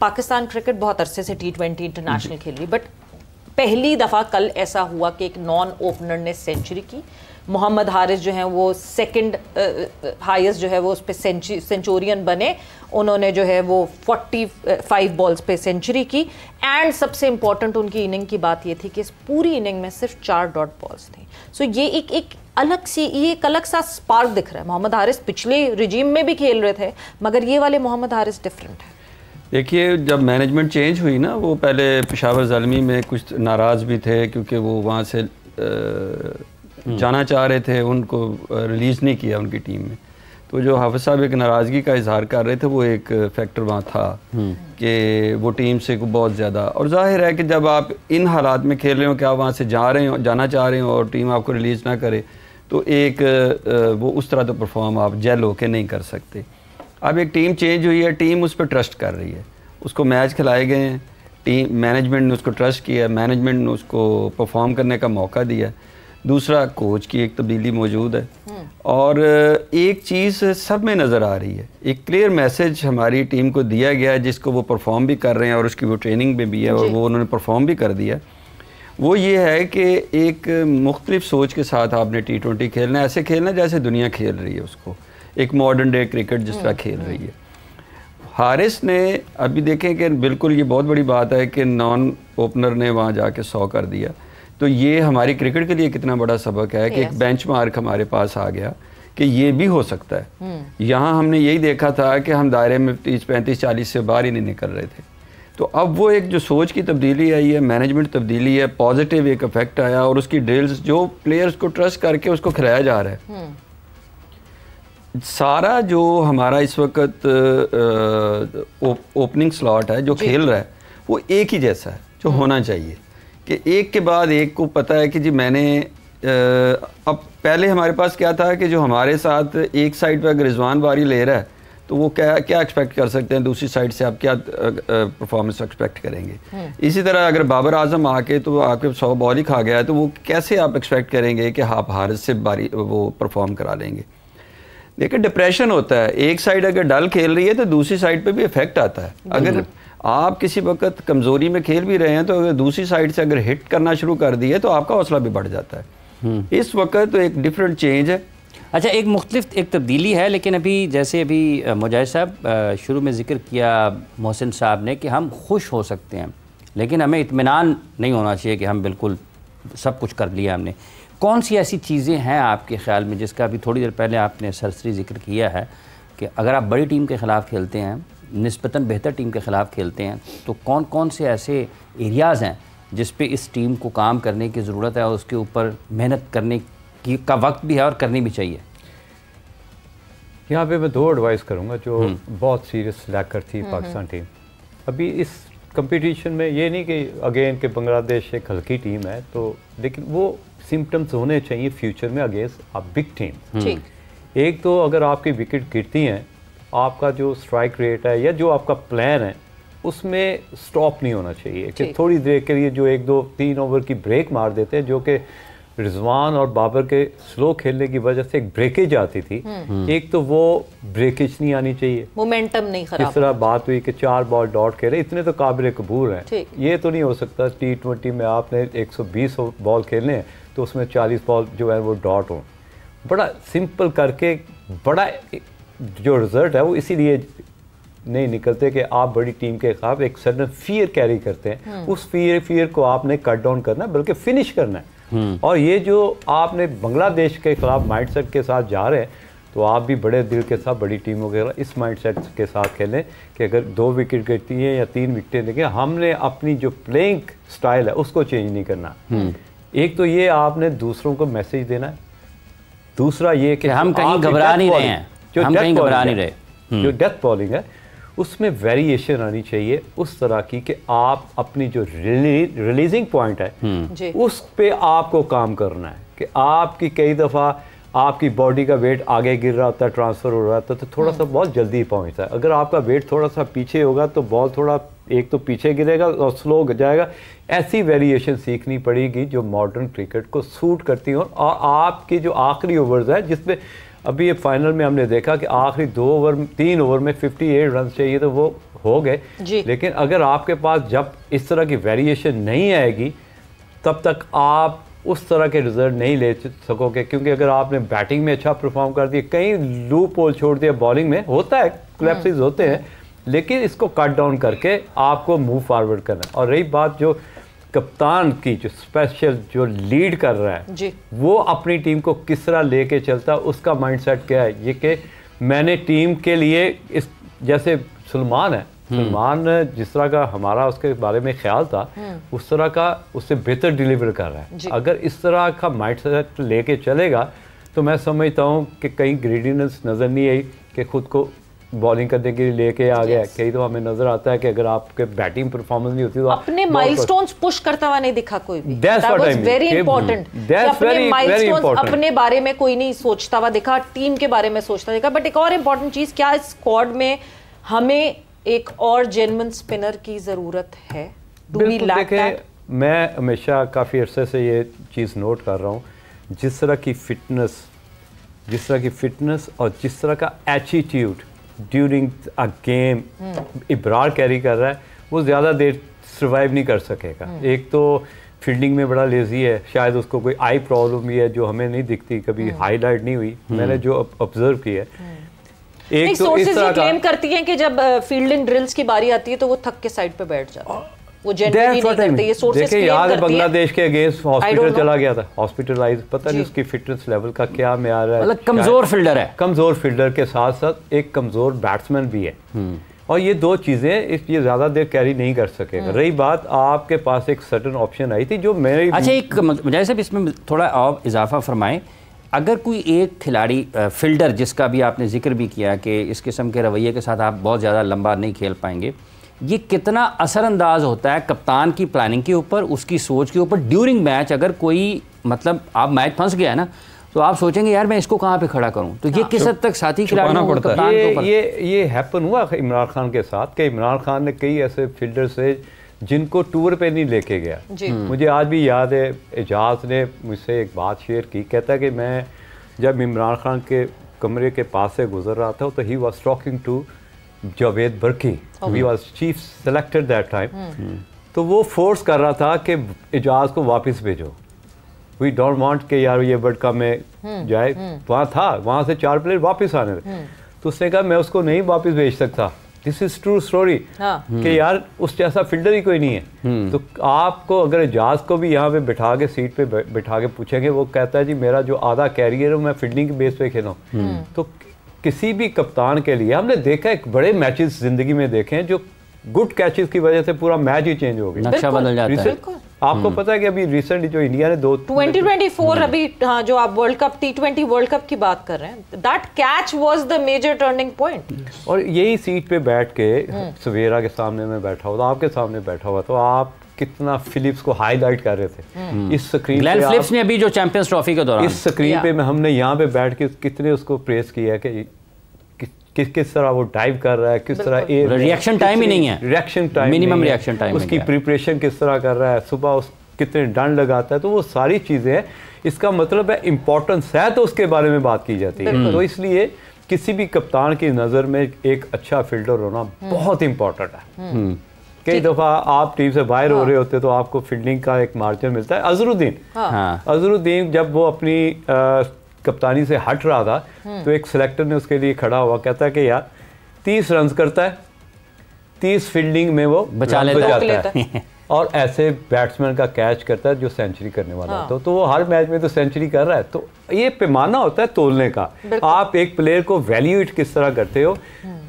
Pakistan cricket बहुत अरसे से T20 इंटरनेशनल खेल रही, बट पहली दफ़ा कल ऐसा हुआ कि एक नॉन ओपनर ने सेंचुरी की। मोहम्मद हारिस जो हैं वो सेकंड हाईएस्ट जो है वो उस पर सेंचुरियन बने, उन्होंने जो है वो 45 बॉल्स पे सेंचुरी की। एंड सबसे इम्पॉर्टेंट उनकी इनिंग की बात ये थी कि इस पूरी इनिंग में सिर्फ 4 डॉट बॉल्स थी। सो ये एक अलग सा स्पार्क दिख रहा है। मोहम्मद हारिस पिछले रिजीम में भी खेल रहे थे, मगर ये वाले मोहम्मद हारिस डिफरेंट है। देखिए, जब मैनेजमेंट चेंज हुई ना, वो पहले पेशावर ज़ल्मी में कुछ नाराज़ भी थे क्योंकि वो वहाँ से जाना चाह रहे थे, उनको रिलीज़ नहीं किया उनकी टीम में। तो जो हाफिज़ साहब एक नाराज़गी का इजहार कर रहे थे, वो एक फैक्टर वहाँ था कि वो टीम से बहुत ज़्यादा, और जाहिर है कि जब आप इन हालात में खेल रहे हो कि आप वहाँ से जाना चाह रहे हो और टीम आपको रिलीज़ ना करे, तो एक वो उस तरह तो परफॉर्म आप जेल होके नहीं कर सकते। अब एक टीम चेंज हुई है, टीम उस पर ट्रस्ट कर रही है, उसको मैच खिलाए गए हैं, टीम मैनेजमेंट ने उसको ट्रस्ट किया, मैनेजमेंट ने उसको परफॉर्म करने का मौका दिया। दूसरा, कोच की एक तब्दीली मौजूद है, और एक चीज़ सब में नज़र आ रही है, एक क्लियर मैसेज हमारी टीम को दिया गया है जिसको वो परफॉर्म भी कर रहे हैं और उसकी वो ट्रेनिंग में भी है और वो उन्होंने परफॉर्म भी कर दिया। वो ये है कि एक मुख्तलिफ सोच के साथ आपने T20 खेलना है, ऐसे खेलना जैसे दुनिया खेल रही है उसको, एक मॉडर्न डे क्रिकेट जिस तरह खेल रही है। हारिस ने अभी देखें कि बिल्कुल ये बहुत बड़ी बात है कि नॉन ओपनर ने वहाँ जाके 100 कर दिया, तो ये हमारी क्रिकेट के लिए कितना बड़ा सबक है कि एक बेंचमार्क हमारे पास आ गया कि ये भी हो सकता है। यहाँ हमने यही देखा था कि हम दायरे में 30, 35, 40 से बाहर ही नहीं निकल रहे थे। तो अब वो एक जो सोच की तब्दीली आई है, मैनेजमेंट तब्दीली है, पॉजिटिव एक इफेक्ट आया, और उसकी ड्रिल्स जो प्लेयर्स को ट्रस्ट करके उसको खिलाया जा रहा है। सारा जो हमारा इस वक्त ओपनिंग स्लॉट है जो खेल रहा है, वो एक ही जैसा है जो होना चाहिए, कि एक के बाद एक को पता है कि जी मैंने अब पहले हमारे पास क्या था कि जो हमारे साथ एक साइड पे अगर रिजवान बारी ले रहा है तो वो क्या एक्सपेक्ट कर सकते हैं, दूसरी साइड से आप क्या परफॉर्मेंस एक्सपेक्ट करेंगे। इसी तरह अगर बाबर आजम आके तो आपके 100 बॉल ही खा गया है, तो वो कैसे आप एक्सपेक्ट करेंगे कि आप हारिस से बारी वो परफॉर्म करा लेंगे। देखिए, डिप्रेशन होता है, एक साइड अगर डल खेल रही है तो दूसरी साइड पे भी इफेक्ट आता है। अगर आप किसी वक्त कमज़ोरी में खेल भी रहे हैं तो अगर दूसरी साइड से अगर हिट करना शुरू कर दिए तो आपका हौसला भी बढ़ जाता है। इस वक्त तो एक डिफरेंट चेंज है। अच्छा, एक मुख्तलिफ एक तब्दीली है, लेकिन अभी मुजाहिद साहब शुरू में ज़िक्र किया मोहसिन साहब ने कि हम खुश हो सकते हैं, लेकिन हमें इत्मीनान नहीं होना चाहिए कि हम बिल्कुल सब कुछ कर लिया हमने। कौन सी ऐसी चीज़ें हैं आपके ख़्याल में, जिसका अभी थोड़ी देर पहले आपने सरसरी ज़िक्र किया है कि अगर आप बड़ी टीम के ख़िलाफ़ खेलते हैं, निस्बतन बेहतर टीम के ख़िलाफ़ खेलते हैं, तो कौन कौन से ऐसे एरियाज़ हैं जिस पे इस टीम को काम करने की ज़रूरत है और उसके ऊपर मेहनत करने की का वक्त भी है और करनी भी चाहिए? यहाँ पे मैं 2 एडवाइस करूँगा जो बहुत सीरियस लैकर थी पाकिस्तान टीम अभी इस कंपटीशन में। ये नहीं कि अगेन के बांग्लादेश एक हल्की टीम है, तो लेकिन वो सिम्टम्स होने चाहिए फ्यूचर में अगेंस्ट अ बिग टीम। एक तो अगर आपकी विकेट गिरती हैं, आपका जो स्ट्राइक रेट है या जो आपका प्लान है उसमें स्टॉप नहीं होना चाहिए कि थोड़ी देर के लिए जो 1, 2, 3 ओवर की ब्रेक मार देते हैं, जो कि रिजवान और बाबर के स्लो खेलने की वजह से एक ब्रेकेज आती थी। एक तो वो ब्रेकेज नहीं आनी चाहिए, मोमेंटम नहीं खराब। इस तरह बात हुई कि 4 बॉल डॉट खेले, इतने तो काबिल कबूल हैं। ये तो नहीं हो सकता T20 में आपने 120 बॉल खेलने हैं तो उसमें 40 बॉल जो है वो डॉट हों। बड़ा सिंपल करके बड़ा जो रिजल्ट है वो इसीलिए नहीं निकलते कि आप बड़ी टीम के खिलाफ एक सडन फियर कैरी करते हैं। उस फियर को आपने कट डाउन करना है, बल्कि फिनिश करना है। और ये जो आपने बांग्लादेश के खिलाफ माइंडसेट के साथ जा रहे हैं, तो आप भी बड़े दिल के साथ बड़ी टीमों के खिलाफ इस माइंडसेट के साथ खेलें कि अगर 2 विकेट गिरती हैं या 3 विकेटें देखें, हमने अपनी जो प्लेइंग स्टाइल है उसको चेंज नहीं करना। एक तो ये आपने दूसरों को मैसेज देना है, दूसरा ये कि हम कहीं घबरा नहीं रहे हैं, हम कहीं घबरा नहीं रहे। जो डेथ बॉलिंग है उसमें वेरिएशन आनी चाहिए उस तरह की कि आप अपनी जो रिलीजिंग पॉइंट है उस पे आपको काम करना है कि आपकी कई दफ़ा आपकी बॉडी का वेट आगे गिर रहा होता है, ट्रांसफ़र हो रहा होता है, तो थोड़ा सा बहुत जल्दी पहुंचता है। अगर आपका वेट थोड़ा सा पीछे होगा तो बॉल थोड़ा एक तो पीछे गिरेगा और स्लो हो जाएगा। ऐसी वेरिएशन सीखनी पड़ेगी जो मॉडर्न क्रिकेट को सूट करती हो, और आपकी जो आखिरी ओवर्स है जिसमें अभी ये फाइनल में हमने देखा कि आखिरी 3 ओवर में 58 रन चाहिए तो वो हो गए, लेकिन अगर आपके पास जब इस तरह की वेरिएशन नहीं आएगी तब तक आप उस तरह के रिजल्ट नहीं ले सकोगे, क्योंकि अगर आपने बैटिंग में अच्छा परफॉर्म कर दिया, कई लूप होल छोड़ दिया, बॉलिंग में होता है, क्लैप्सेस होते हैं, लेकिन इसको कट डाउन करके आपको मूव फॉरवर्ड करना है। और रही बात जो कप्तान की, जो स्पेशल जो लीड कर रहा है वो अपनी टीम को किस तरह लेके चलता है, उसका माइंडसेट क्या है, ये कि मैंने टीम के लिए इस, जैसे सलमान है, सलमान जिस तरह का हमारा उसके बारे में ख्याल था उस तरह का उससे बेहतर डिलीवर कर रहा है। अगर इस तरह का माइंडसेट लेके चलेगा तो मैं समझता हूँ कि कहीं ग्रीडीनेस नज़र नहीं आई कि खुद को बॉलिंग करने के लिए लेके आ गया। कई तो हमें नजर आता है कि अगर आपके बैटिंग परफॉर्मेंस नहीं होती तो अपने माइलस्टोन्स पुश करता हुआ नहीं दिखा कोई भी। That was very important। अपने माइलस्टोन्स, अपने बारे में कोई नहीं सोचता हुआ दिखा, टीम के बारे में सोचता दिखा। बट एक और इम्पोर्टेंट चीज, क्या इस स्क्वाड में हमें एक और जेन्युइन स्पिनर की जरूरत है? मैं हमेशा काफ़ी अरसे से ये चीज़ नोट कर रहा हूँ, जिस तरह की फिटनेस और जिस तरह का attitude during a game Ibrar carry कर रहा है, वो ज़्यादा देर सर्वाइव नहीं कर सकेगा। एक तो फील्डिंग में बड़ा लेजी है, शायद उसको कोई आई प्रॉब्लम भी है जो हमें नहीं दिखती, कभी हाईलाइट नहीं हुई, मैंने जो ऑब्जर्व किया है। एक तो इस तरह क्लेम करती हैं कि जब फील्डिंग ड्रिल्स की बारी आती है तो वो थक के साइड पे बैठ जाता है, वो जनरली नहीं करते। ये सोर्सेस क्लेम करती हैं। बांग्लादेश के अगेंस्ट हॉस्पिटल चला गया था, हॉस्पिटलाइज, पता नहीं उसकी फिटनेस लेवल का क्या म्यार है। मतलब कमजोर फील्डर है, कमजोर फील्डर के साथ साथ एक कमजोर बैट्समैन भी है, और ये दो चीज़ें ये ज़्यादा देर कैरी नहीं कर सकेगा। रही बात, आपके पास एक सर्टन ऑप्शन आई थी जो मेरी, अच्छा एक मुझे साहब इसमें थोड़ा और इजाफा फरमाएं, अगर कोई एक खिलाड़ी फील्डर जिसका भी आपने जिक्र भी किया कि इस किस्म के रवैये के साथ आप बहुत ज़्यादा लंबा नहीं खेल पाएंगे, ये कितना असरअंदाज होता है कप्तान की प्लानिंग के ऊपर, उसकी सोच के ऊपर ड्यूरिंग मैच? अगर कोई मतलब आप मैच फंस गया है ना, तो आप सोचेंगे यार मैं इसको कहाँ पे खड़ा करूँ, तो ये किस हद तक साथी खिलाड़ियों को कप्तान के ऊपर ये हैपन हुआ इमरान खान के साथ कि इमरान खान ने कई ऐसे फील्डर से जिनको टूर पे नहीं लेके गया। मुझे आज भी याद है, एजाज ने मुझसे एक बात शेयर की, कहता है कि मैं जब इमरान खान के कमरे के पास से गुजर रहा था तो he was talking to Javed Burki, he was chief selector that time, तो वो फोर्स कर रहा था कि एजाज को वापस भेजो, वी डोंट वांट कि यार ये वर्ल्ड कप में जाए। वहाँ था, वहाँ से 4 प्लेयर वापस आने थे, तो उसने कहा मैं उसको नहीं वापस भेज सकता, दिस इज ट्रू स्टोरी, कि यार उस जैसा फील्डर ही कोई नहीं है। तो आपको अगर एजाज को भी यहाँ पे बिठा के सीट पे बिठा के पूछेंगे, वो कहता है जी मेरा जो आधा कैरियर है मैं फील्डिंग के बेस पे खेला हूँ। तो किसी भी कप्तान के लिए हमने देखा है, बड़े मैचेस जिंदगी में देखे हैं जो गुड कैचेस की वजह से पूरा मैच ही चेंज हो गया, नक्शा बदल जाता है। आपको पता है कि अभी रिसेंट जो इंडिया ने 2024 अभी, हाँ, जो आप world cup T20 world cup की बात कर रहे हैं, that catch was the major turning point. और यही सीट पे बैठ के सवेरा के सामने में बैठा हुआ था, आपके सामने बैठा हुआ, तो आप कितना फिलिप्स को हाईलाइट कर रहे थे इस स्क्रीन पे। ग्लेन फिलिप्स ने अभी जो चैंपियंस ट्रॉफी के दौरान इस स्क्रीन पे में हमने यहाँ पे बैठ के कितने उसको प्रेस किया कि किस तरह वो डाइव कर रहा है, किस तरह रिएक्शन टाइम ही नहीं है, reaction time, minimum reaction time, उसकी प्रिपरेशन किस तरह कर रहा है, सुबह उस कितने डंड लगाता है, तो वो सारी चीज़ें हैं। इसका मतलब है इम्पोर्टेंस है तो उसके बारे में बात की जाती है। तो इसलिए किसी भी कप्तान की नज़र में एक अच्छा फील्डर होना बहुत इम्पोर्टेंट है। कई दफ़ा आप टीम से बाहर हो रहे होते तो आपको फील्डिंग का एक मार्जिन मिलता है। अजहरुद्दीन जब वो अपनी कप्तानी से हट रहा था तो एक सिलेक्टर ने उसके लिए खड़ा हुआ, कहता है कि यार 30 रन करता है, 30 फील्डिंग में वो बचा लेता है और ऐसे बैट्समैन का कैच करता है जो सेंचुरी करने वाला होता है। तो वो हर मैच में तो सेंचुरी कर रहा है। तो ये पैमाना होता है तोलने का, आप एक प्लेयर को वैल्यूएट किस तरह करते हो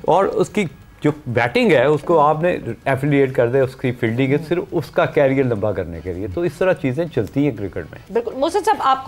और उसकी जो बैटिंग है उसको आपने एफिलिएट कर दे उसकी फील्डिंग है सिर्फ उसका कैरियर लंबा करने के लिए। तो इस तरह चीज़ें चलती हैं क्रिकेट में। बिल्कुल। मोहसिन साहब, आप